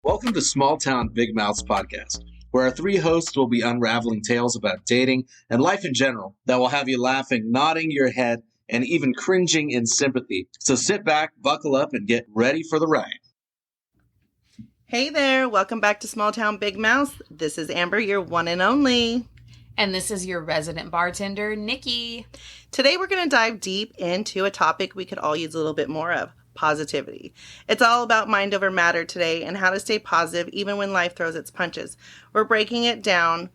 Welcome to Small Town Big Mouths podcast, where our three hosts will be unraveling tales about dating and life in general that will have you laughing, nodding your head, and even cringing in sympathy. So sit back, buckle up, and get ready for the ride. Hey there, welcome back to Small Town Big Mouths. This is Amber, your one and only. And this is your resident bartender, Nikki. Today we're going to dive deep into a topic we could all use a little bit more of, positivity. It's all about mind over matter today and how to stay positive even when life throws its punches. We're breaking it down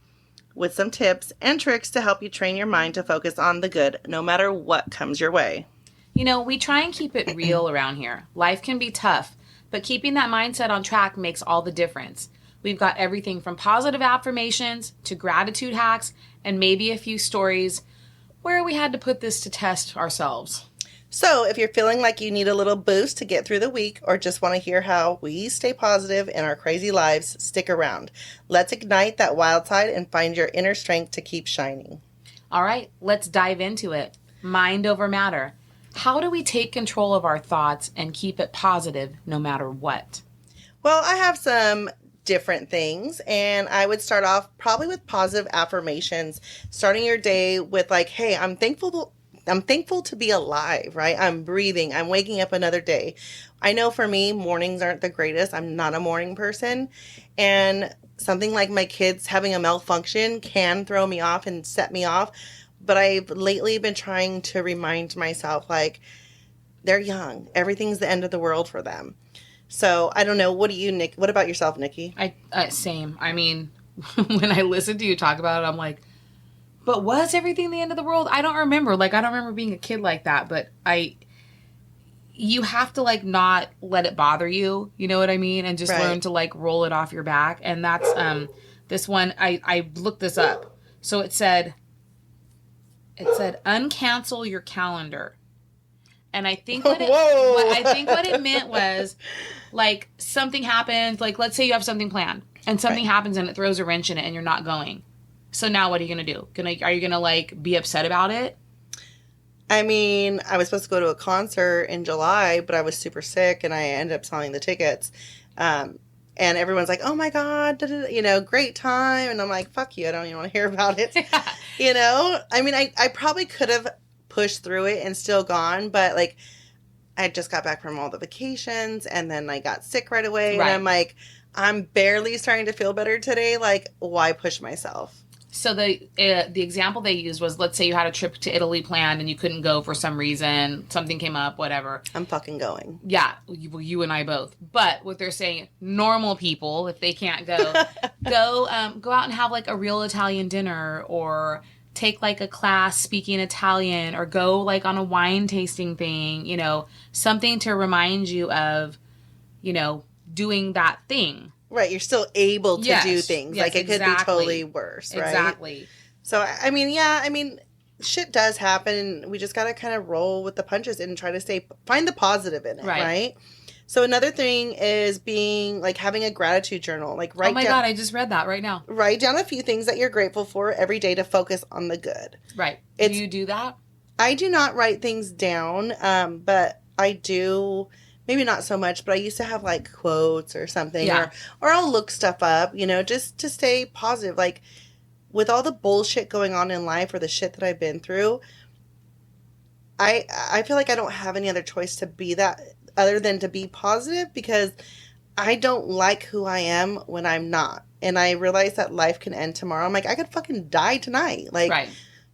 with some tips and tricks to help you train your mind to focus on the good no matter what comes your way. You know, we try and keep it real around here. Life can be tough, but keeping that mindset on track makes all the difference. We've got everything from positive affirmations to gratitude hacks and maybe a few stories where we had to put this to test ourselves. So if you're feeling like you need a little boost to get through the week or just want to hear how we stay positive in our crazy lives, stick around. Let's ignite that wild side and find your inner strength to keep shining. All right, let's dive into it. Mind over matter. How do we take control of our thoughts and keep it positive no matter what? Well, I have some different things, and I would start off probably with positive affirmations, starting your day with like, hey, I'm thankful to be alive, right? I'm breathing. I'm waking up another day. I know for me, mornings aren't the greatest. I'm not a morning person. And something like my kids having a malfunction can throw me off and set me off. But I've lately been trying to remind myself, like, they're young. Everything's the end of the world for them. So I don't know. What do you, Nick? What about yourself, Nikki? Same. I mean, when I listen to you talk about it, I'm like, but was everything the end of the world? I don't remember. Like, I don't remember being a kid like that, but you have to, like, not let it bother you. You know what I mean? And just learn to, like, roll it off your back. And that's, this one, I looked this up. So it said, uncancel your calendar. And I think what it meant was, like, something happens, like, let's say you have something planned and something happens and it throws a wrench in it and you're not going. So now what are you going to do? Are you going to, like, be upset about it? I mean, I was supposed to go to a concert in July, but I was super sick and I ended up selling the tickets. And everyone's like, oh my God, great time. And I'm like, fuck you. I don't even want to hear about it. You know, I mean, I probably could have pushed through it and still gone, but like, I just got back from all the vacations and then I got sick right away. Right. And I'm like, I'm barely starting to feel better today. Like, why push myself? So the example they used was, let's say you had a trip to Italy planned and you couldn't go for some reason, something came up, whatever. I'm fucking going. Yeah, you and I both. But what they're saying, normal people, if they can't go, go out and have like a real Italian dinner, or take like a class speaking Italian, or go like on a wine tasting thing, you know, something to remind you of, you know, doing that thing. Right, you're still able to do things. Yes, like, it could be totally worse, right? Exactly. So, I mean, shit does happen. We just got to kind of roll with the punches and try to find the positive in it, right? So, another thing is having a gratitude journal. Like, God, I just read that right now. Write down a few things that you're grateful for every day to focus on the good. Right. Do you do that? I do not write things down, but I do... Maybe not so much, but I used to have like quotes or something, or I'll look stuff up, you know, just to stay positive. Like, with all the bullshit going on in life or the shit that I've been through, I feel like I don't have any other choice to be that other than to be positive, because I don't like who I am when I'm not. And I realize that life can end tomorrow. I'm like, I could fucking die tonight. Like,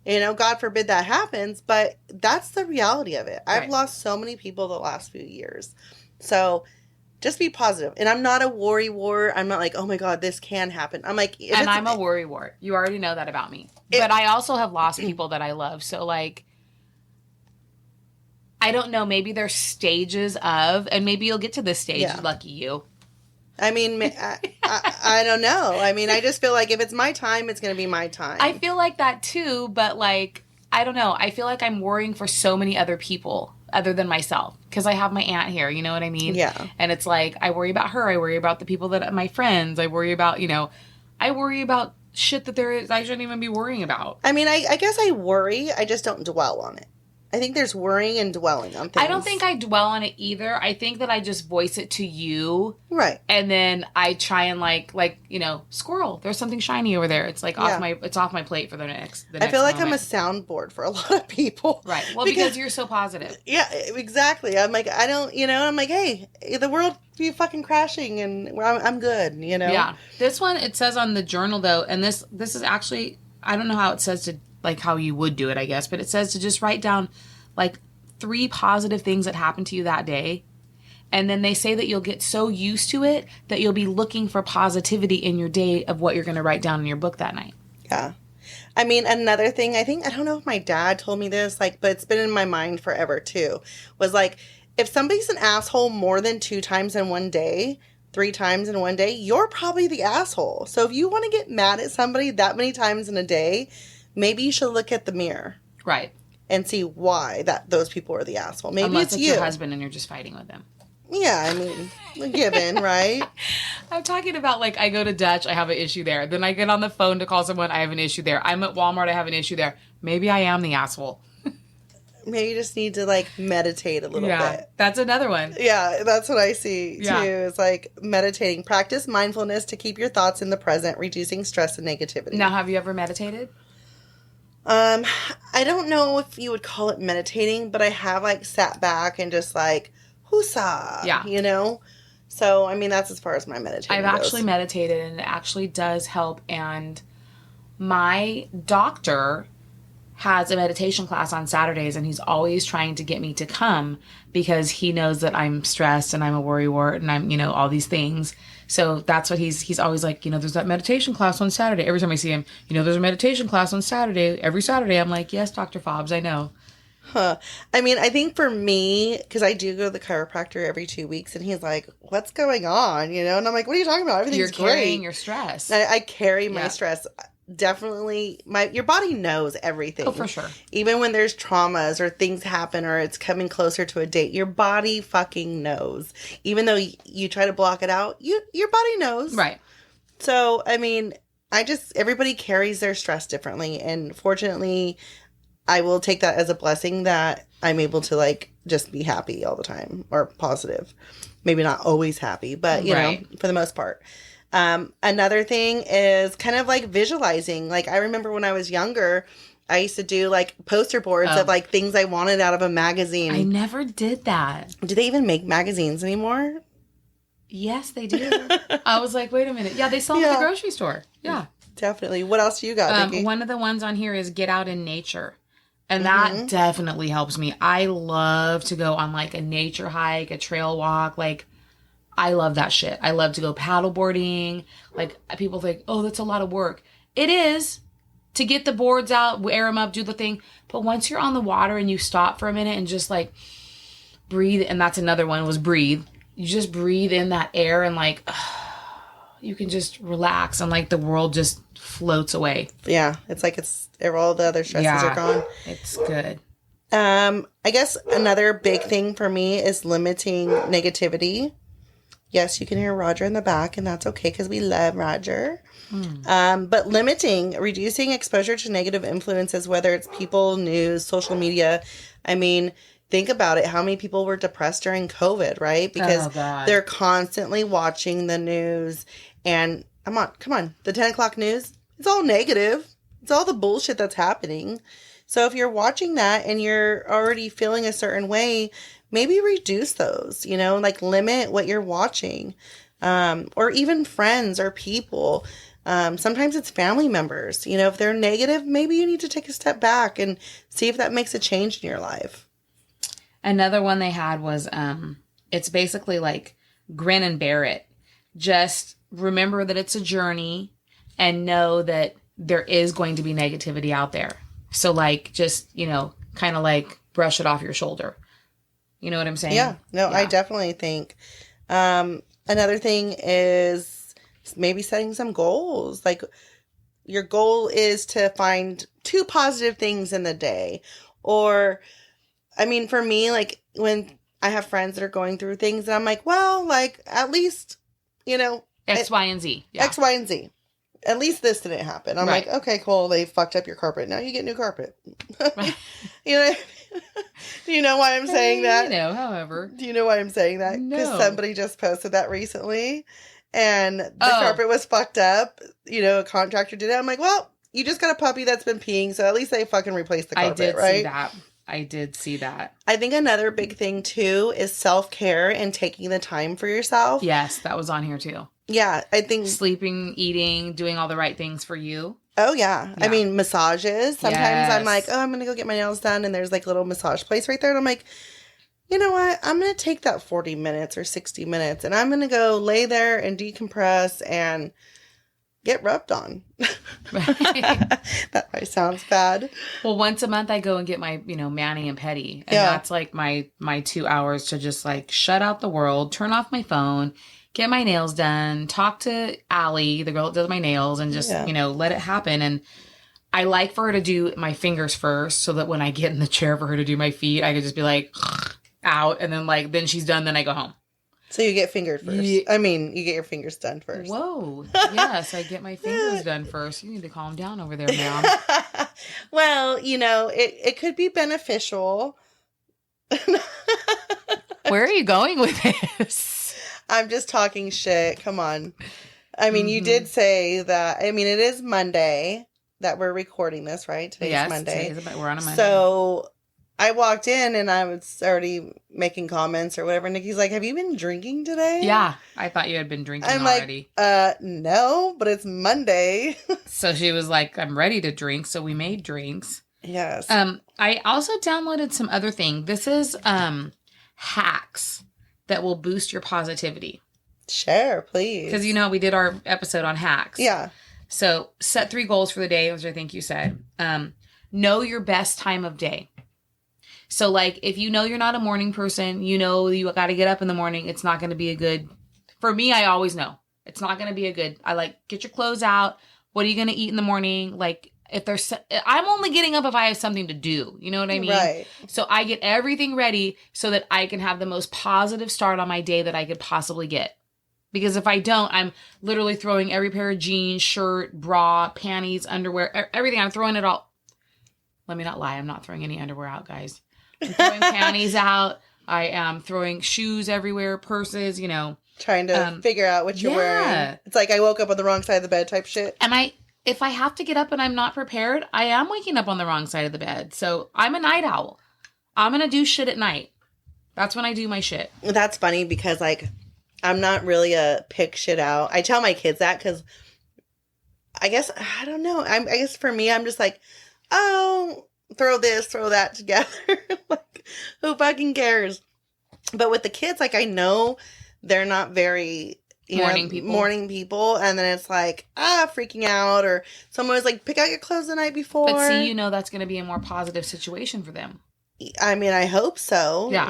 you know, God forbid that happens, but that's the reality of it. I've lost so many people the last few years. So just be positive. And I'm not a worry-wart. I'm not like, oh my God, this can happen. I'm like... And I'm a worry-wart. You already know that about me. But I also have lost people that I love. So, like, I don't know. Maybe there's stages of... And maybe you'll get to this stage. Yeah. Lucky you. I mean, I don't know. I mean, I just feel like if it's my time, it's going to be my time. I feel like that too, but like, I don't know. I feel like I'm worrying for so many other people other than myself, because I have my aunt here, you know what I mean? Yeah. And it's like, I worry about her. I worry about the people that, my friends. I worry about, I worry about shit that I shouldn't even be worrying about. I mean, I guess I worry. I just don't dwell on it. I think there's worrying and dwelling on things. I don't think I dwell on it either. I think that I just voice it to you. Right. And then I try and like, squirrel, there's something shiny over there. It's like off my plate for the next I feel like moment. I'm a soundboard for a lot of people. Right. Well, because you're so positive. Yeah, exactly. I'm like, I don't, I'm like, hey, the world be fucking crashing and I'm good, Yeah. This one, it says on the journal though, and this is actually, I don't know how it says to, like how you would do it, I guess, but it says to just write down like 3 positive things that happened to you that day. And then they say that you'll get so used to it that you'll be looking for positivity in your day of what you're going to write down in your book that night. Yeah. I mean, another thing, I don't know if my dad told me this, but it's been in my mind forever too, was like, if somebody's an asshole more than 2 times in one day, 3 times in one day, you're probably the asshole. So if you want to get mad at somebody that many times in a day, maybe you should look at the mirror. Right. And see why those people are the asshole. Maybe Unless it's you. Your husband and you're just fighting with him. Yeah, I mean, given, right? I'm talking about like I go to Dutch, I have an issue there. Then I get on the phone to call someone, I have an issue there. I'm at Walmart, I have an issue there. Maybe I am the asshole. Maybe you just need to like meditate a little bit. That's another one. Yeah, that's what I see too. Yeah. Is like meditating. Practice mindfulness to keep your thoughts in the present, reducing stress and negativity. Now, have you ever meditated? I don't know if you would call it meditating, but I have like sat back and just like whoosah. Yeah. So I mean that's as far as my meditation I've goes. actually meditated and it actually does help. And my doctor has a meditation class on Saturdays and he's always trying to get me to come because he knows that I'm stressed and I'm a worrywart and I'm, all these things. So that's what he's always like, there's that meditation class on Saturday. Every time I see him, there's a meditation class on Saturday. Every Saturday, I'm like, yes, Dr. Fobbs, I know. Huh. I mean, I think for me, because I do go to the chiropractor every 2 weeks and he's like, what's going on? And I'm like, what are you talking about? Everything's You're carrying great. your stress. I carry my stress. Definitely your body knows everything. Oh, for sure. Even when there's traumas or things happen or it's coming closer to a date, your body fucking knows. Even though you try to block it out, your body knows. Right. So, I mean, everybody carries their stress differently. And fortunately, I will take that as a blessing that I'm able to like just be happy all the time or positive. Maybe not always happy, but you know, for the most part. Another thing is kind of like visualizing. Like I remember when I was younger, I used to do like poster boards of like things I wanted out of a magazine. I never did that. Do they even make magazines anymore? Yes, they do. I was like, wait a minute. Yeah, they sell them at the grocery store. Yeah. Definitely. What else do you got, Nikki? One of the ones on here is get out in nature. And that definitely helps me. I love to go on like a nature hike, a trail walk. Like, I love that shit. I love to go paddleboarding. Like, people think, oh, that's a lot of work. It is to get the boards out, air them up, do the thing. But once you're on the water and you stop for a minute and just like breathe, and that's another one was breathe. You just breathe in that air and like, you can just relax and like the world just floats away. Yeah. It's like all the other stresses are gone. It's good. I guess another big thing for me is limiting negativity. Yes, you can hear Roger in the back, and that's okay because we love Roger. But reducing exposure to negative influences, whether it's people, news, social media. I mean, think about it. How many people were depressed during COVID, right? Because they're constantly watching the news. And come on, the 10 o'clock news, it's all negative. It's all the bullshit that's happening. So if you're watching that and you're already feeling a certain way, maybe reduce those, like limit what you're watching, or even friends or people. Sometimes it's family members, if they're negative, maybe you need to take a step back and see if that makes a change in your life. Another one they had was, it's basically like grin and bear it. Just remember that it's a journey and know that there is going to be negativity out there. So like, just, kind of like brush it off your shoulder. You know what I'm saying? Yeah. No, I definitely think. Another thing is maybe setting some goals. Like your goal is to find 2 positive things in the day. Or, I mean, for me, like when I have friends that are going through things and I'm like, well, like at least, X, Y, and Z. Yeah. X, Y, and Z. At least this didn't happen. I'm like, okay, cool. They fucked up your carpet. Now you get new carpet. Right. Do you know why I'm saying that? You know, however. Do you know why I'm saying that? Because No. somebody just posted that recently, and the carpet was fucked up. You know, a contractor did it. I'm like, well, you just got a puppy that's been peeing, so at least they fucking replaced the carpet, right? I did see that. I think another big thing, too, is self-care and taking the time for yourself. Yes, that was on here, too. Yeah, I think... Sleeping, eating, doing all the right things for you. Oh, yeah. I mean, massages. Sometimes I'm like, oh, I'm going to go get my nails done, and there's like a little massage place right there, and I'm like, you know what? I'm going to take that 40 minutes or 60 minutes, and I'm going to go lay there and decompress and get rubbed on. That probably sounds bad. Well, once a month I go and get my, mani and pedi. And that's like my 2 hours to just like shut out the world, turn off my phone, get my nails done, talk to Allie, the girl that does my nails, and just, let it happen. And I like for her to do my fingers first so that when I get in the chair for her to do my feet, I could just be like out. And then then she's done. Then I go home. So you get fingered first. Yeah. I mean, you get your fingers done first. Whoa. Yes, I get my fingers done first. You need to calm down over there, ma'am. Well, it could be beneficial. Where are you going with this? I'm just talking shit. Come on. I mean, you did say that. I mean, it is Monday that we're recording this, right? Today's Monday. We're on a Monday. So I walked in and I was already making comments or whatever. Nikki's like, have you been drinking today? Yeah. I thought you had been drinking already. No, but it's Monday. So she was like, I'm ready to drink. So we made drinks. Yes. I also downloaded some other thing. This is hacks that will boost your positivity. Share, please. Because we did our episode on hacks. Yeah. So set 3 goals for the day, which I think you said. Know your best time of day. So, like, if you're not a morning person, you got to get up in the morning. It's not going to be a good... For me, I always know. It's not going to be a good... get your clothes out. What are you going to eat in the morning? Like, if there's... I'm only getting up if I have something to do. You know what I mean? Right. So, I get everything ready so that I can have the most positive start on my day that I could possibly get. Because if I don't, I'm literally throwing every pair of jeans, shirt, bra, panties, underwear, everything. I'm throwing it all... Let me not lie. I'm not throwing any underwear out, guys. I'm throwing panties out. I am throwing shoes everywhere, purses, Trying to figure out what you're wearing. It's like I woke up on the wrong side of the bed type shit. And if I have to get up and I'm not prepared, I am waking up on the wrong side of the bed. So I'm a night owl. I'm going to do shit at night. That's when I do my shit. That's funny because, I'm not really a pick shit out. I tell my kids that because I guess, I don't know. I guess for me, I'm just like, oh... throw this, throw that together. Who fucking cares? But with the kids, I know they're not very morning people. And then it's freaking out. Or someone was like, pick out your clothes the night before. But see, that's going to be a more positive situation for them. I mean, I hope so. Yeah.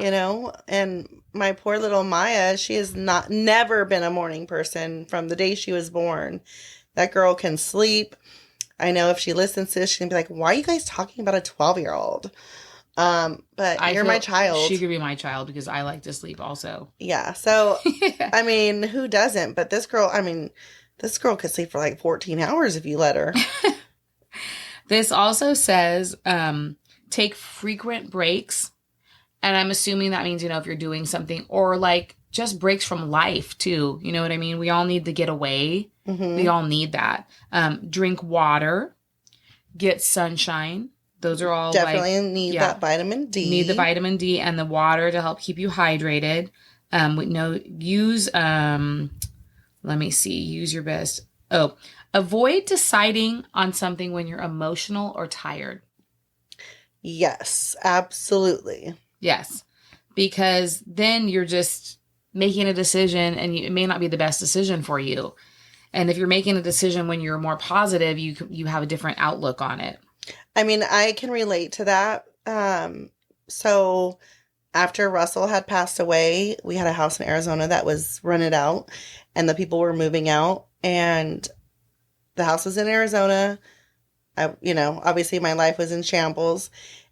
And my poor little Maya, she has never been a morning person from the day she was born. That girl can sleep. I know if she listens to this, she's going to be like, why are you guys talking about a 12-year-old? But you're my child. She could be my child because I like to sleep also. Yeah. So, I mean, who doesn't? But this girl could sleep for 14 hours if you let her. This also says take frequent breaks. And I'm assuming that means, if you're doing something or just breaks from life too. You know what I mean? We all need to get away. Mm-hmm. We all need that. Drink water, get sunshine. Those are all definitely need that vitamin D. Need the vitamin D and the water to help keep you hydrated. Use use your best. Avoid deciding on something when you're emotional or tired. Yes, absolutely. Yes, because then you're just making a decision and it may not be the best decision for you. And if you're making a decision when you're more positive, you have a different outlook on it. I mean, I can relate to that. So after Russell had passed away, we had a house in Arizona that was rented out and the people were moving out and the house was in Arizona. Obviously my life was in shambles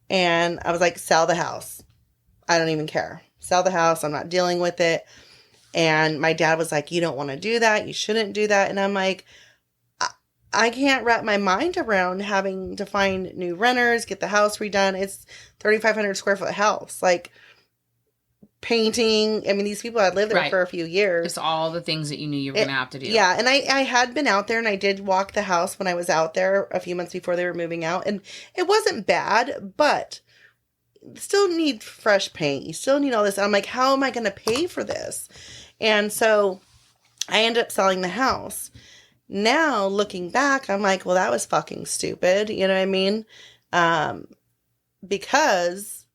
and I was like, sell the house. I don't even care. Sell the house. I'm not dealing with it. And my dad was like, you don't want to do that. You shouldn't do that. And I'm like, I can't wrap my mind around having to find new renters, get the house redone. It's 3,500 square foot house. Like, painting. I mean, these people had lived there for a few years. It's all the things that you knew you were going to have to do. Yeah, and I had been out there, and I did walk the house when I was out there a few months before they were moving out, and it wasn't bad, but still need fresh paint. You still need all this. I'm like, how am I going to pay for this? And so I ended up selling the house. Now, looking back, I'm like, well, that was fucking stupid. You know what I mean? Because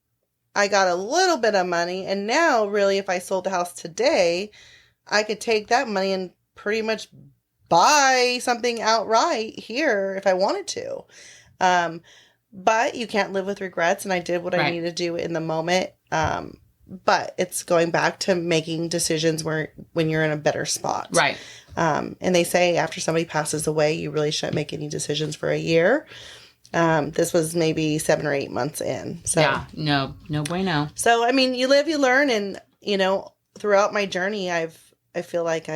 I got a little bit of money, and now, really, if I sold the house today, I could take that money and pretty much buy something outright here if I wanted to. But you can't live with regrets, and I did what I needed to do in the moment. But it's going back to making decisions when you're in a better spot. Right. And they say after somebody passes away, you really shouldn't make any decisions for a year. This was maybe 7 or 8 months in. So yeah, no bueno. So, I mean, you live, you learn. And, you know, throughout my journey, I feel like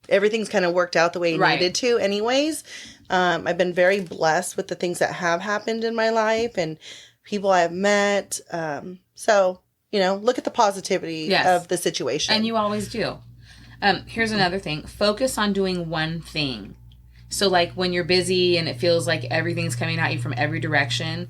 everything's kind of worked out the way it needed to anyways. I've been very blessed with the things that have happened in my life and people I've met. So, you know, look at the positivity of the situation. And you always do. Here's another thing. Focus on doing one thing. So, like, when you're busy and it feels like everything's coming at you from every direction,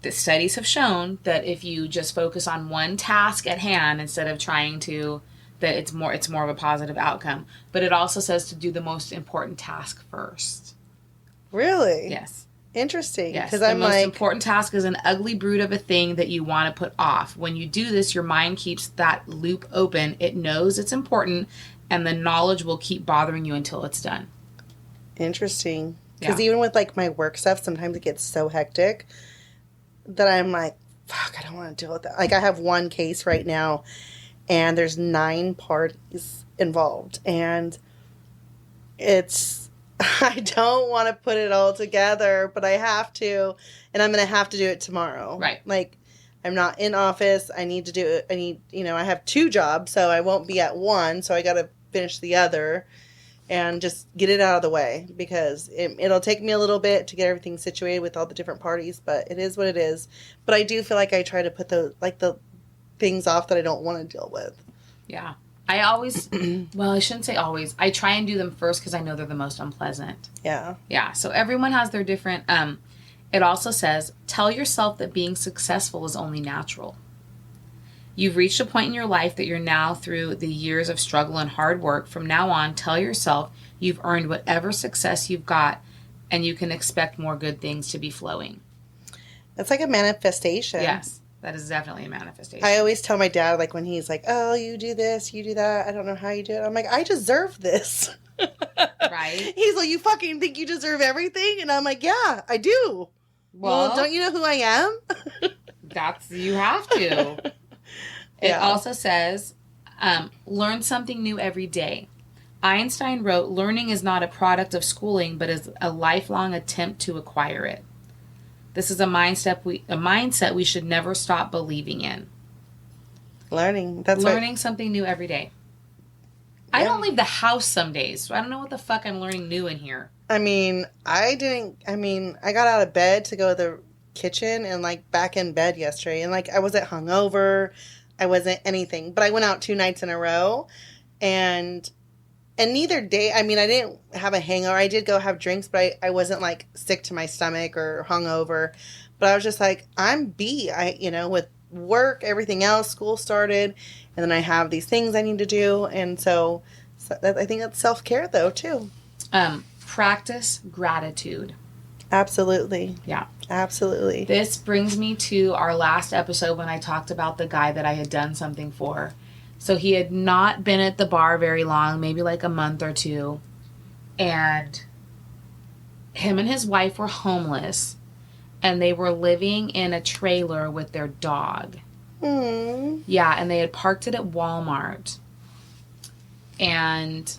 the studies have shown that if you just focus on one task at hand instead of trying to, that it's more of a positive outcome. But it also says to do the most important task first. Really? Yes. Interesting. Yes. Because the most important task is an ugly brood of a thing that you want to put off. When you do this, your mind keeps that loop open. It knows it's important, and the knowledge will keep bothering you until it's done. Interesting. Because even with, like, my work stuff, sometimes it gets so hectic that I'm like, fuck, I don't want to deal with that. Like, I have one case right now, and there's 9 parties involved. And I don't want to put it all together, but I have to. And I'm going to have to do it tomorrow. Right. Like, I'm not in office. I need to do it. I have 2 jobs, so I won't be at one. So I got to finish the other. And just get it out of the way because it'll take me a little bit to get everything situated with all the different parties, but it is what it is. But I do feel like I try to put the things off that I don't want to deal with. Yeah. I always, well, I shouldn't say always. I try and do them first because I know they're the most unpleasant. Yeah. Yeah. So everyone has their different, it also says, tell yourself that being successful is only natural. You've reached a point in your life that you're now through the years of struggle and hard work. From now on, tell yourself you've earned whatever success you've got and you can expect more good things to be flowing. That's like a manifestation. Yes, that is definitely a manifestation. I always tell my dad, like, when he's like, oh, you do this, you do that. I don't know how you do it. I'm like, I deserve this. Right? He's like, you fucking think you deserve everything? And I'm like, yeah, I do. Well, don't you know who I am? You have to. It also says, learn something new every day. Einstein wrote, learning is not a product of schooling, but is a lifelong attempt to acquire it. This is a mindset we should never stop believing in. Learning. Learning something new every day. Yeah. I don't leave the house some days, so I don't know what the fuck I'm learning new in here. I got out of bed to go to the kitchen and, like, back in bed yesterday. And, like, I wasn't hungover. I wasn't anything, but I went out 2 nights in a row and neither day, I didn't have a hangover. I did go have drinks, but I wasn't, like, sick to my stomach or hungover, but I was just like, I'm beat. With work, everything else, school started, and then I have these things I need to do. And so I think that's self-care though, too. Practice gratitude. Absolutely. Yeah. Absolutely. This brings me to our last episode when I talked about the guy that I had done something for. So he had not been at the bar very long, maybe like a month or 2. And him and his wife were homeless. And they were living in a trailer with their dog. Mm. Yeah, and they had parked it at Walmart. And...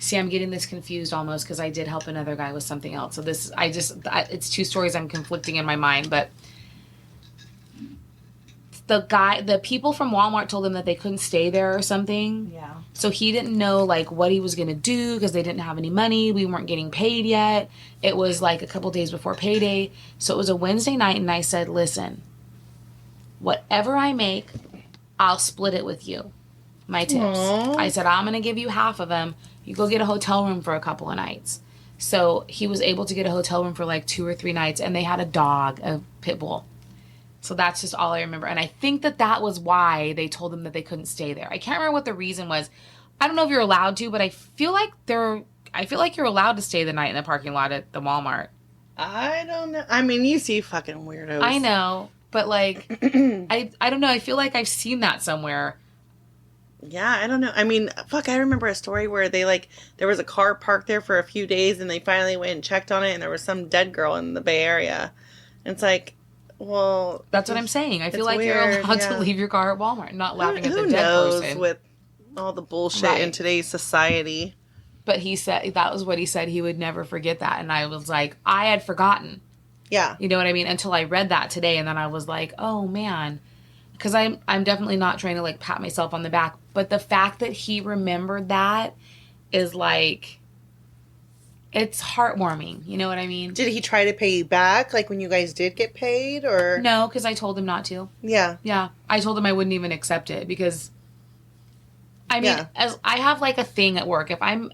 see, I'm getting this confused almost because I did help another guy with something else. So it's 2 stories I'm conflicting in my mind. But the people from Walmart told them that they couldn't stay there or something. Yeah. So he didn't know like what he was going to do because they didn't have any money. We weren't getting paid yet. It was like a couple days before payday. So it was a Wednesday night and I said, listen, whatever I make, I'll split it with you. My tips. Aww. I said, I'm going to give you half of them. You go get a hotel room for a couple of nights. So he was able to get a hotel room for like 2 or 3 nights and they had a dog, a pit bull. So that's just all I remember. And I think that was why they told them that they couldn't stay there. I can't remember what the reason was. I don't know if you're allowed to, but I feel like you're allowed to stay the night in the parking lot at the Walmart. I don't know. I mean, you see fucking weirdos. I know, but like, I don't know. I feel like I've seen that somewhere. Yeah, I don't know. I mean, fuck, I remember a story where there was a car parked there for a few days and they finally went and checked on it and there was some dead girl in the Bay Area. And it's like, well, that's what I'm saying. I feel like weird, you're allowed to leave your car at Walmart, not laughing at the dead person. With all the bullshit in today's society. But he said that was what he said. He would never forget that, and I was like, I had forgotten. Yeah, you know what I mean. Until I read that today, and then I was like, oh man, because I'm definitely not trying to like pat myself on the back, but the fact that he remembered that is like. It's heartwarming. You know what I mean? Did he try to pay you back, like when you guys did get paid, or? No, because I told him not to. Yeah. Yeah. I told him I wouldn't even accept it because, I mean, as I have like a thing at work.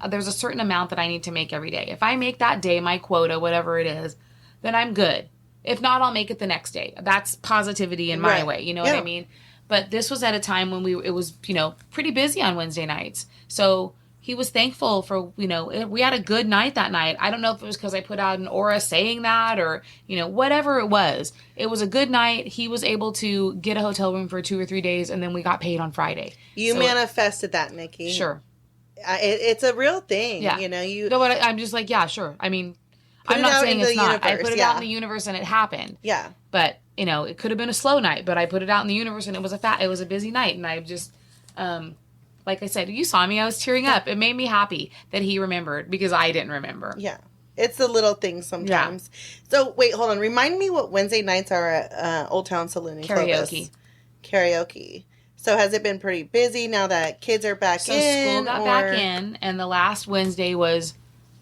There's a certain amount that I need to make every day. If I make that day, my quota, whatever it is, then I'm good. If not, I'll make it the next day. That's positivity in my way. You know what I mean? But this was at a time when it was, pretty busy on Wednesday nights. So he was thankful for, we had a good night that night. I don't know if it was because I put out an aura saying that or, whatever it was. It was a good night. He was able to get a hotel room for 2 or 3 days, and then we got paid on Friday. You manifested that, Nikki. Sure. It's a real thing, yeah. No, but I'm just like, yeah, sure. I mean, I'm not saying it's not. I put it out in the universe, and it happened. Yeah. But, it could have been a slow night, but I put it out in the universe, and it was a busy night, and I just... like I said, you saw me. I was tearing up. It made me happy that he remembered because I didn't remember. Yeah. It's the little things sometimes. Yeah. So, wait, hold on. Remind me what Wednesday nights are at Old Town Saloon in Clovis. Karaoke. So, has it been pretty busy now that kids are back in? So, school got back in, and the last Wednesday was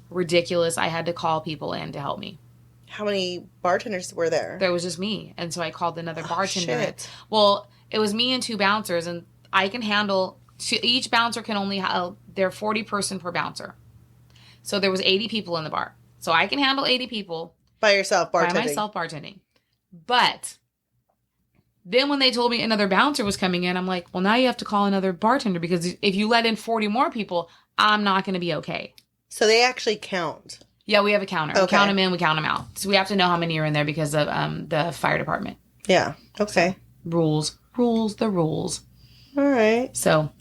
ridiculous. I had to call people in to help me. How many bartenders were there? There was just me. And so, I called another bartender. Shit. Well, it was me and 2 bouncers, and I can handle... each bouncer can only have, they're 40 person per bouncer. So there was 80 people in the bar. So I can handle 80 people. By yourself bartending. By myself bartending. But then when they told me another bouncer was coming in, I'm like, well, now you have to call another bartender because if you let in 40 more people, I'm not going to be okay. So they actually count. Yeah, we have a counter. Okay. We count them in, we count them out. So we have to know how many are in there because of the fire department. Yeah. Okay. Rules. The rules. All right. So...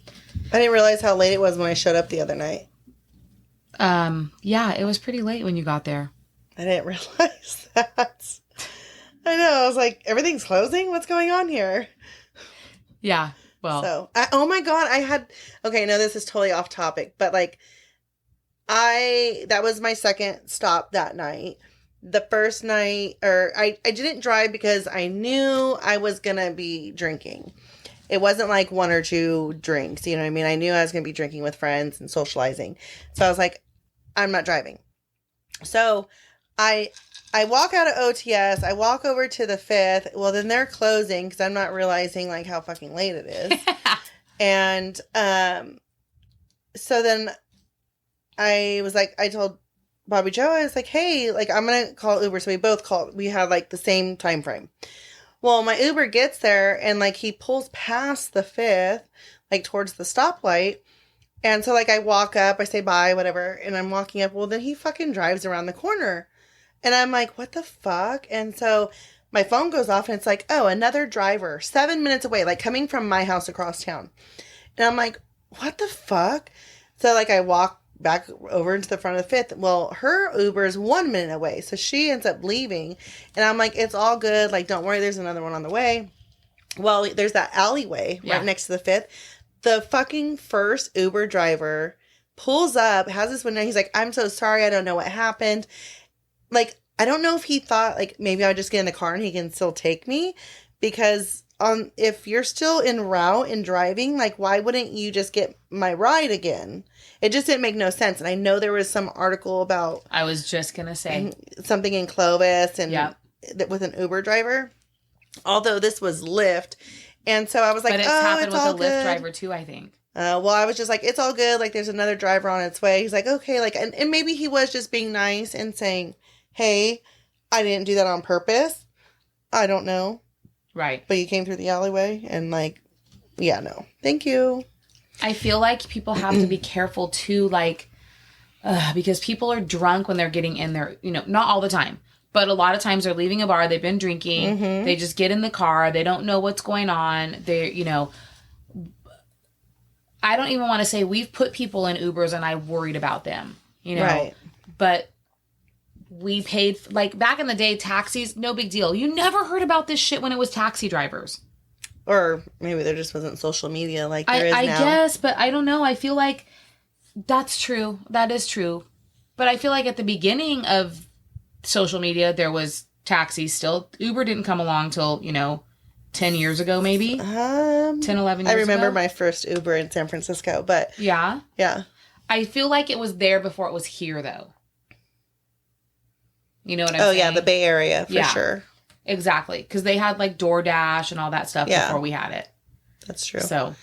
I didn't realize how late it was when I showed up the other night. Yeah, it was pretty late when you got there. I didn't realize that. I know. I was like, everything's closing? What's going on here? Yeah. Well. So, oh my God, okay, no, this is totally off topic, but like, that was my second stop that night. The first night, I didn't drive because I knew I was going to be drinking. It wasn't like 1 or 2 drinks, you know what I mean? I knew I was going to be drinking with friends and socializing. So I was like, I'm not driving. So I walk out of OTS. I walk over to the 5th. Well, then they're closing because I'm not realizing like how fucking late it is. And so then I told Bobby Joe, I was like, hey, like I'm going to call Uber. So we both called. We had like the same time frame. Well, my Uber gets there and like he pulls past the 5th, like towards the stoplight. And so like I walk up, I say bye, whatever. And I'm walking up. Well, then he fucking drives around the corner. And I'm like, what the fuck? And so my phone goes off and it's like, oh, another driver 7 minutes away, like coming from my house across town. And I'm like, what the fuck? So like I walk back over into the front of the 5th. Well, her Uber is 1 minute away. So she ends up leaving. And I'm like, it's all good. Like, don't worry. There's another one on the way. Well, there's that alleyway right next to the 5th. The fucking first Uber driver pulls up, has this window. He's like, I'm so sorry. I don't know what happened. Like, I don't know if he thought, like, maybe I'll just get in the car and he can still take me. Because if you're still en route and driving, like, why wouldn't you just get my ride again? It just didn't make no sense. And I know there was some article about... I was just going to say. Something in Clovis and with an Uber driver. Although this was Lyft. And so I was like, but it's happened with a Lyft driver too, I think. Well, I was just like, it's all good. Like, there's another driver on its way. He's like, okay. Like, and maybe he was just being nice and saying, hey, I didn't do that on purpose. I don't know. Right. But you came through the alleyway and like, yeah, no. Thank you. I feel like people have to be careful too, like, because people are drunk when they're getting in there, you know, not all the time, but a lot of times they're leaving a bar, they've been drinking, they just get in the car, they don't know what's going on, they, you know, I don't even want to say we've put people in Ubers and I worried about them, you know, right. But we paid, like, back in the day, taxis, no big deal. You never heard about this shit when it was taxi drivers. Or maybe there just wasn't social media like there is now. I guess, but I don't know. I feel like that's true. That is true. But I feel like at the beginning of social media, there was taxis still. Uber didn't come along till, you know, 10 years ago, maybe? 10, 11 years ago. I remember my first Uber in San Francisco, but... Yeah? Yeah. I feel like it was there before it was here, though. You know what I'm saying? Oh, yeah, the Bay Area, for sure. Exactly. Because they had, like, DoorDash and all that stuff before we had it. That's true. So.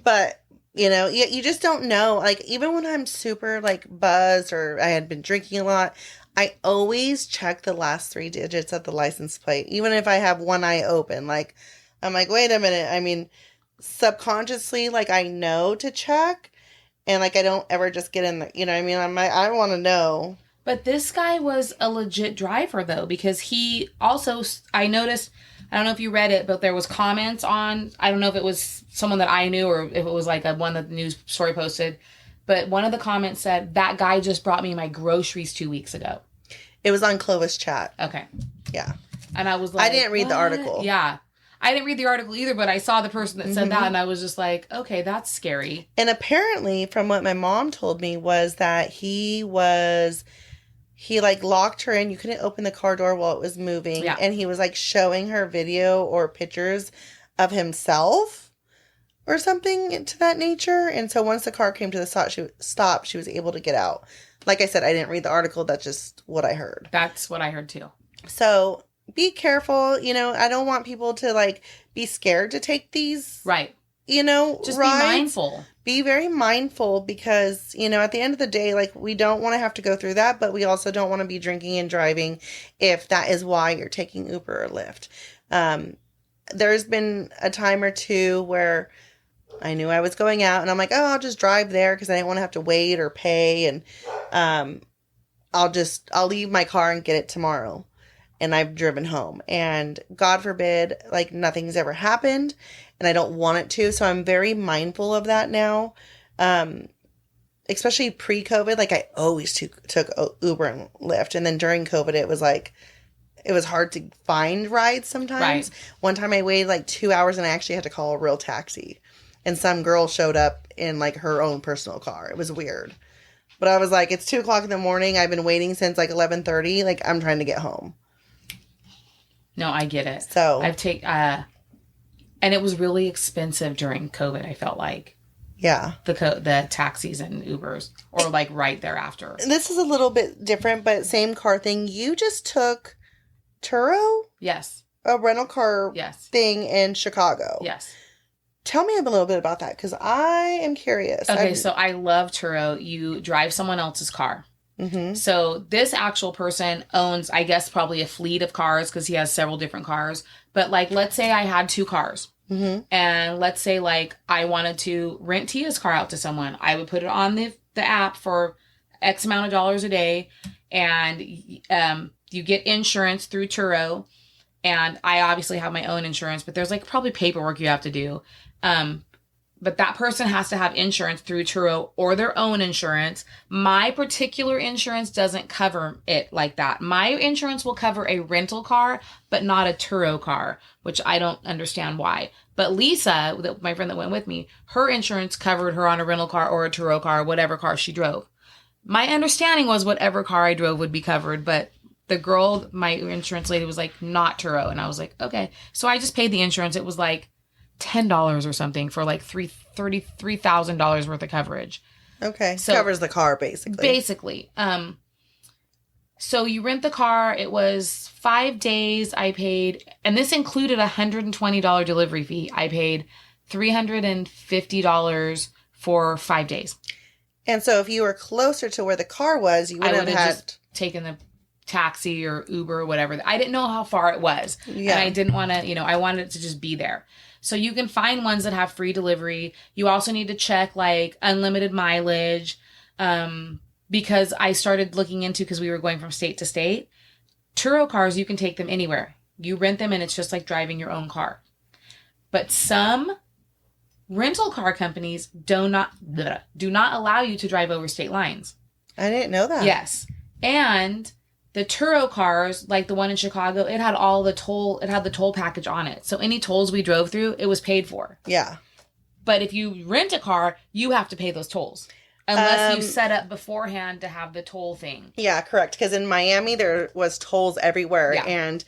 But, you know, you just don't know. Like, even when I'm super, like, buzzed or I had been drinking a lot, I always check the last 3 digits of the license plate. Even if I have one eye open. Like, I'm like, wait a minute. I mean, subconsciously, like, I know to check. And, like, I don't ever just get in the, you know what I mean? I'm like, I want to know. But this guy was a legit driver, though, because he also, I noticed, I don't know if you read it, but there was comments on, I don't know if it was someone that I knew or if it was like one that the news story posted, but one of the comments said, that guy just brought me my groceries 2 weeks ago. It was on Clovis chat. Okay. Yeah. And I was like, I didn't read the article. Yeah. I didn't read the article either, but I saw the person that said that and I was just like, okay, that's scary. And apparently, from what my mom told me, was that he like locked her in. You couldn't open the car door while it was moving. Yeah. And he was like showing her video or pictures of himself or something to that nature. And so once the car came to the stop, she was able to get out. Like I said, I didn't read the article. That's just what I heard. That's what I heard too. So be careful. You know, I don't want people to like be scared to take these. Right. You know, just rides. Be mindful. Be very mindful because, you know, at the end of the day, like, we don't want to have to go through that, but we also don't want to be drinking and driving if that is why you're taking Uber or Lyft. There's been a time or two where I knew I was going out and I'm like, oh, I'll just drive there because I didn't want to have to wait or pay. And I'll leave my car and get it tomorrow. And I've driven home. And God forbid, like, nothing's ever happened. And I don't want it to. So I'm very mindful of that now. Especially pre-COVID. Like, I always took Uber and Lyft. And then during COVID, it was like, it was hard to find rides sometimes. Right. One time I waited like 2 hours and I actually had to call a real taxi. And some girl showed up in like her own personal car. It was weird. But I was like, it's 2:00 in the morning. I've been waiting since like 11:30. Like, I'm trying to get home. No, I get it. So and it was really expensive during COVID, I felt like. Yeah. The taxis and Ubers, or like right thereafter. This is a little bit different, but same car thing. You just took Turo? Yes. A rental car thing in Chicago. Yes. Tell me a little bit about that, because I am curious. Okay, so I love Turo. You drive someone else's car. Mm-hmm. So this actual person owns, I guess, probably a fleet of cars because he has several different cars. But like, let's say I had 2 cars. Mm-hmm. And let's say like I wanted to rent Tia's car out to someone. I would put it on the app for X amount of dollars a day. And you get insurance through Turo. And I obviously have my own insurance, but there's like probably paperwork you have to do. But that person has to have insurance through Turo or their own insurance. My particular insurance doesn't cover it like that. My insurance will cover a rental car, but not a Turo car, which I don't understand why. But Lisa, my friend that went with me, her insurance covered her on a rental car or a Turo car, whatever car she drove. My understanding was whatever car I drove would be covered, but the girl, my insurance lady, was like, not Turo. And I was like, okay. So I just paid the insurance. It was like $10 or something for like $33,000 worth of coverage. Okay. So covers the car, basically. Basically. So you rent the car. It was 5 days. I paid, and this included a $120 delivery fee. I paid $350 for 5 days. And so if you were closer to where the car was, you would have just taken the taxi or Uber or whatever. I didn't know how far it was. Yeah. And I didn't want to, I wanted it to just be there. So you can find ones that have free delivery. You also need to check like unlimited mileage. Because I started looking into, because we were going from state to state, Turo cars, you can take them anywhere. You rent them and it's just like driving your own car. But some rental car companies do not allow you to drive over state lines. I didn't know that. Yes. And the Turo cars, like the one in Chicago, it had the toll package on it. So any tolls we drove through, it was paid for. Yeah. But if you rent a car, you have to pay those tolls. Unless you set up beforehand to have the toll thing. Yeah, correct. Because in Miami, there was tolls everywhere. Yeah. And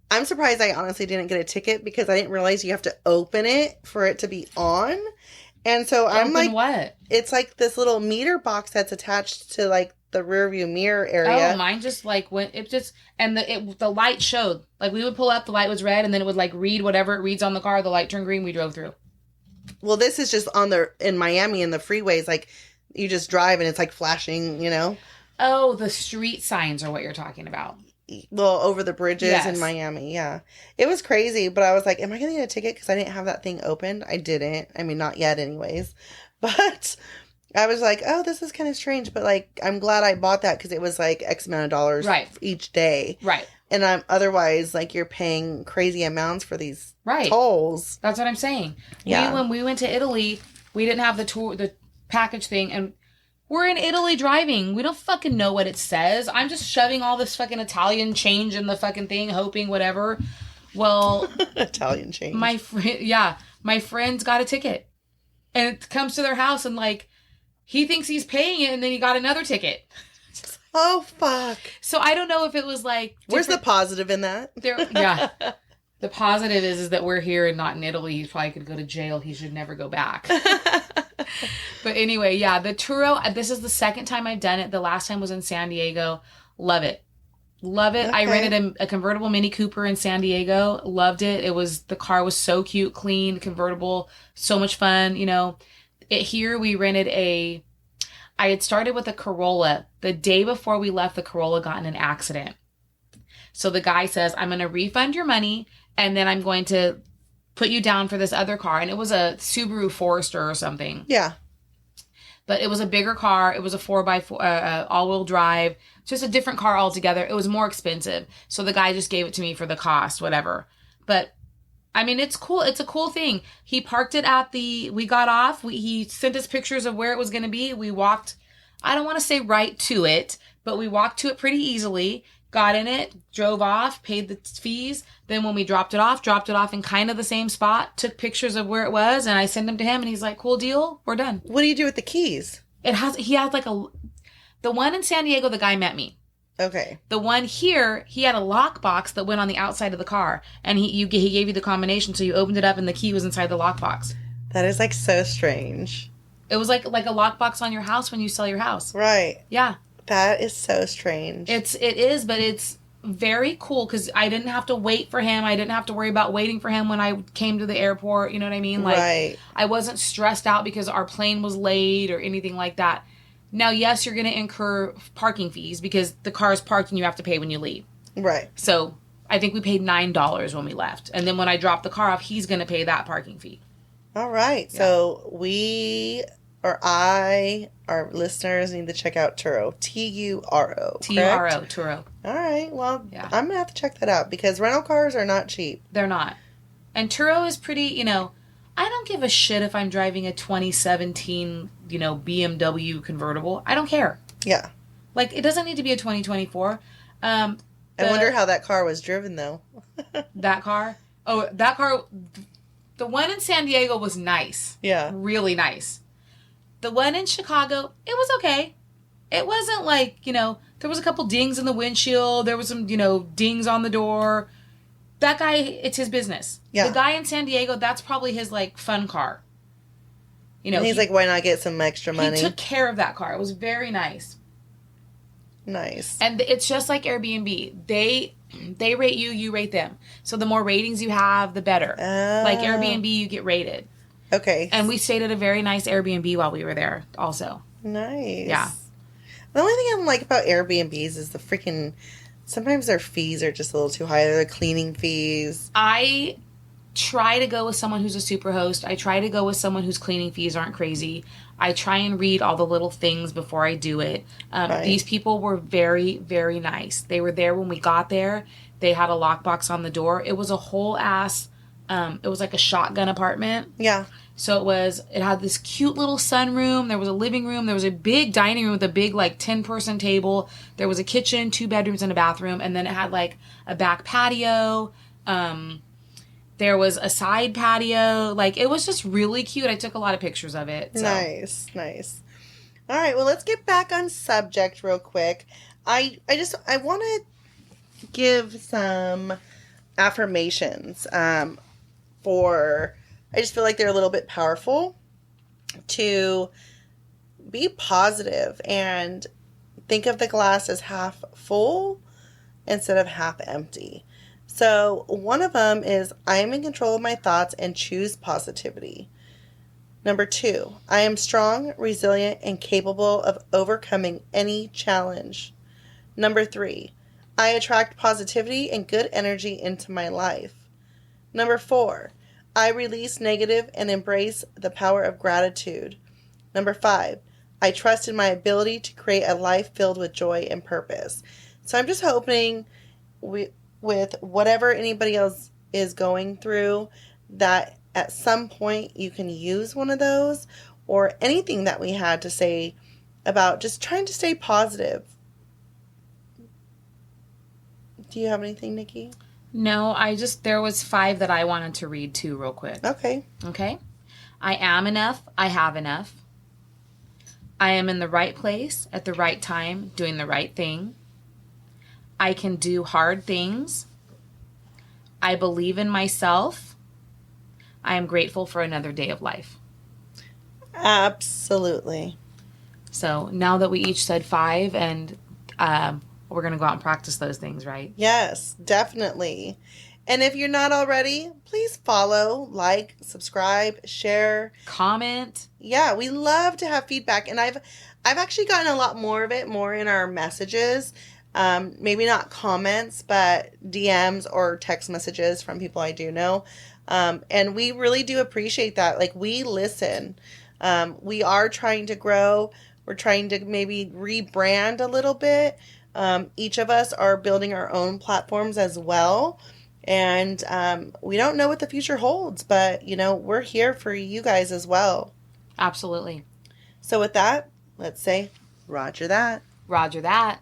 I'm surprised I honestly didn't get a ticket because I didn't realize you have to open it for it to be on. And so I'm like, what? It's like this little meter box that's attached to like the rear view mirror area. Oh, mine just like went, it just, and the light showed. Like we would pull up, the light was red, and then it would like read whatever it reads on the car. The light turned green, we drove through. Well, this is just in Miami in the freeways, like, you just drive and it's like flashing, Oh, the street signs are what you're talking about. Well, over the bridges in Miami, yeah. It was crazy, but I was like, am I going to get a ticket? Because I didn't have that thing opened. I didn't. I mean, not yet anyways. But I was like, oh, this is kind of strange. But like, I'm glad I bought that because it was like X amount of dollars each day. Right. And otherwise, like, you're paying crazy amounts for these tolls. That's what I'm saying. Yeah. When we went to Italy, we didn't have the package thing, and we're in Italy driving. We don't fucking know what it says. I'm just shoving all this fucking Italian change in the fucking thing, hoping whatever. Well, Italian change. My friend's got a ticket, and it comes to their house, and like, he thinks he's paying it, and then he got another ticket. Oh fuck! So I don't know if it was like. Where's the positive in that? Yeah. The positive is that we're here and not in Italy. He probably could go to jail. He should never go back. But anyway, yeah, the Turo, this is the second time I've done it. The last time was in San Diego. Love it. Love it. Okay. I rented a convertible Mini Cooper in San Diego. Loved it. The car was so cute, clean, convertible, so much fun. Here we rented I had started with a Corolla. The day before we left, the Corolla got in an accident. So the guy says, I'm going to refund your money, and then I'm going to put you down for this other car. And it was a Subaru Forester or something. Yeah. But it was a bigger car. It was a 4x4, all-wheel drive. Just a different car altogether. It was more expensive. So the guy just gave it to me for the cost, whatever. But, I mean, it's cool. It's a cool thing. He parked it we got off. He sent us pictures of where it was going to be. We walked, I don't want to say right to it, but we walked to it pretty easily. Got in it, drove off, paid the fees. Then when we dropped it off in kind of the same spot, took pictures of where it was, and I sent them to him, and he's like, cool deal, we're done. What do you do with the keys? He had like the one in San Diego, the guy met me. Okay. The one here, he had a lockbox that went on the outside of the car, and he gave you the combination, so you opened it up and the key was inside the lockbox. That is like so strange. It was like a lockbox on your house when you sell your house. Right. Yeah. That is so strange. It is, but it's very cool because I didn't have to wait for him. I didn't have to worry about waiting for him when I came to the airport. You know what I mean? Like, right. I wasn't stressed out because our plane was late or anything like that. Now, yes, you're going to incur parking fees because the car is parked and you have to pay when you leave. Right. So I think we paid $9 when we left. And then when I dropped the car off, he's going to pay that parking fee. All right. Yeah. So our listeners need to check out Turo. Turo. Turo. All right. Well, yeah. I'm going to have to check that out because rental cars are not cheap. They're not. And Turo is pretty, I don't give a shit if I'm driving a 2017, BMW convertible. I don't care. Yeah. Like, it doesn't need to be a 2024. I wonder how that car was driven, though. That car? Oh, that car, the one in San Diego was nice. Yeah. Really nice. The one in Chicago, it was okay. it wasn't like, there was a couple dings in the windshield. There was some, dings on the door. That guy, it's his business. Yeah. The guy in San Diego, that's probably his, like, fun car. And he's like, why not get some extra money? He took care of that car. It was very nice. Nice. And it's just like Airbnb. They rate you, you rate them. So the more ratings you have, the better. Like Airbnb, you get rated. Okay. And we stayed at a very nice Airbnb while we were there also. Nice. Yeah. The only thing I don't like about Airbnbs is the freaking... Sometimes their fees are just a little too high. They're the cleaning fees. I try to go with someone who's a super host. I try to go with someone whose cleaning fees aren't crazy. I try and read all the little things before I do it. Right. These people were very, very nice. They were there when we got there. They had a lockbox on the door. It was a whole ass... it was like a shotgun apartment. Yeah. So it had this cute little sunroom. There was a living room. There was a big dining room with a big, like, 10-person table. There was a kitchen, 2 bedrooms, and a bathroom. And then it had, like, a back patio. There was a side patio. Like, it was just really cute. I took a lot of pictures of it. So. Nice. All right, well, let's get back on subject real quick. I want to give some affirmations I just feel like they're a little bit powerful to be positive and think of the glass as half full instead of half empty. So one of them is, I am in control of my thoughts and choose positivity. Number 2, I am strong, resilient, and capable of overcoming any challenge. Number 3, I attract positivity and good energy into my life. Number 4, I release negative and embrace the power of gratitude. Number 5, I trust in my ability to create a life filled with joy and purpose. So I'm just hoping with whatever anybody else is going through, that at some point you can use one of those, or anything that we had to say about just trying to stay positive. Do you have anything, Nikki? No, there was 5 that I wanted to read too real quick. Okay. I am enough. I have enough. I am in the right place at the right time, doing the right thing. I can do hard things. I believe in myself. I am grateful for another day of life. Absolutely. So now that we each said 5, and we're going to go out and practice those things, right? Yes, definitely. And if you're not already, please follow, like, subscribe, share, comment. Yeah, we love to have feedback, and I've actually gotten a lot more of it, more in our messages. Maybe not comments, but DMs or text messages from people I do know. And we really do appreciate that. Like, we listen. We are trying to grow. We're trying to maybe rebrand a little bit. Each of us are building our own platforms as well. And we don't know what the future holds, but, we're here for you guys as well. Absolutely. So with that, let's say, Roger that. Roger that.